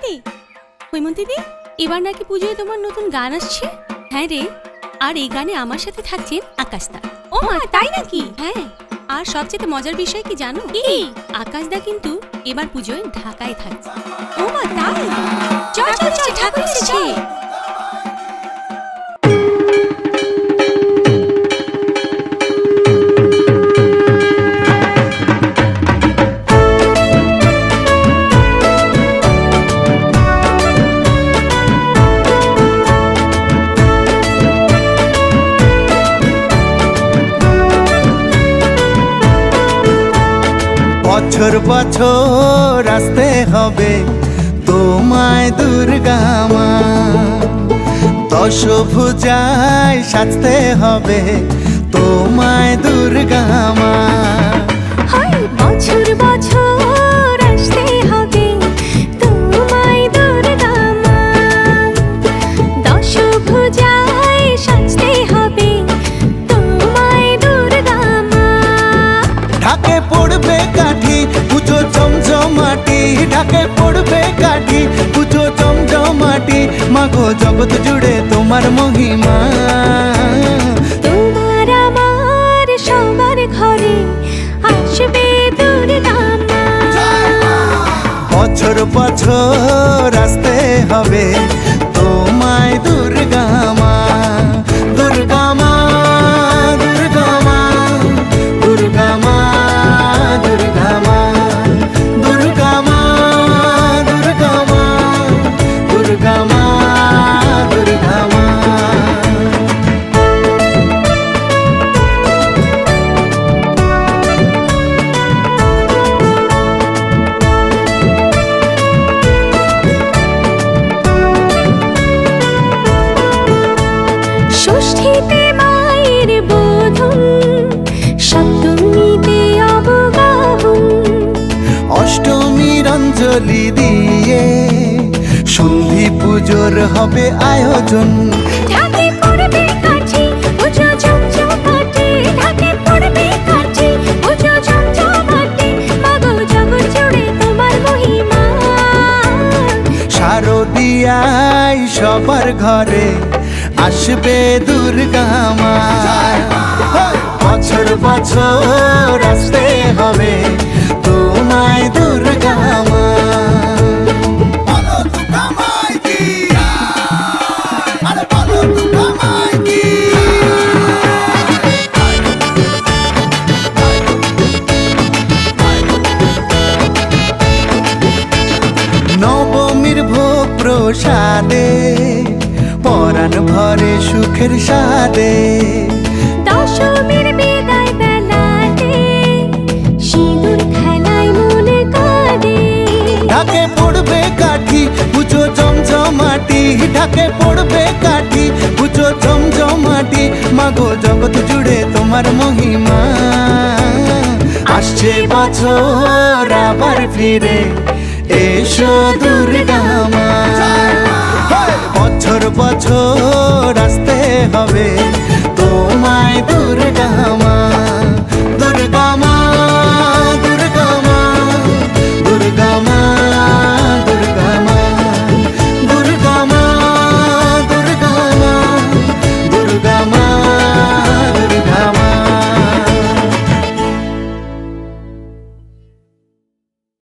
রে হৈমন্তী দি, এবার নাকি পুজোয় তোমার নতুন গান আসছে? হ্যাঁ রে, আর এই গানে আমার সাথে থাকছেন আকাশদা। ও মা, তাই নাকি? হ্যাঁ, আর সবচেয়ে মজার বিষয় কি জানো? কি? আকাশদা কিন্তু এবার পুজোয় ঢাকায় থাকছে। ও মা, তাই? চল চল চল, ঢাকা এসেছে। বছর বছর আসতে হবে তোমায় দুর্গা মা, দশভুজায় সাজতে হবে তোমায় দুর্গা মা। বছর বছর আসতে হবে তোমায় দুর্গা মা, দশভুজায় সাজতে হবে তোমায় দুর্গা মা। ঢাকে পড়বে কাঠি পুজো জমজমাটি, ঢাকে পড়বে কাঠি পুজো জমজমাটি, মাগো জগৎ জুড়ে তোমার মহিমা। তোমার আমার সবার ঘরে আসবে দুর্গা মা। বছর বছর আসতে হবে তোমায় দুর্গা মা, দুর্গা মা, দুর্গা মা, দুর্গা মা, দুর্গা মা, দুর্গা মা, দুর্গা মা, দুর্গা মা, দুর্গা মা। ষষ্ঠীতে মায়ের বোধন, সপ্তমীতে অবগাহন, অষ্টমীর অঞ্জলি দিয়ে সন্ধি পুজোর হবে আয়োজন। ঢাকে পড়বে কাঠি পুজো জমজমাটি, ঢাকে পড়বে কাঠি পুজো জমজমাটি, মাগো জগৎ জুড়ে তোমার মহিমা। শারদিয়ায় সবার ঘরে আসবে দুর্গা মা, বছর বছর আসতে হবে তোমায় দুর্গা মা। নবমীর ভোগ প্রসাদে পরাণ ভরে সুখের সাদে, দশমীর বিদায় বেলাতে সিঁদুর খেলায় মনে কাঁদে। ঢাকে পড়বে কাঠি পুজো জমজমাটি, ঢাকে পড়বে কাঠি পুজো জমজমাটি, মাগো জগৎ জুড়ে তোমার মহিমা। আসছে বছর আবার ফিরে এসো দুর্গা মা, বছর বছর আসতে হবে তোমায় দুর্গা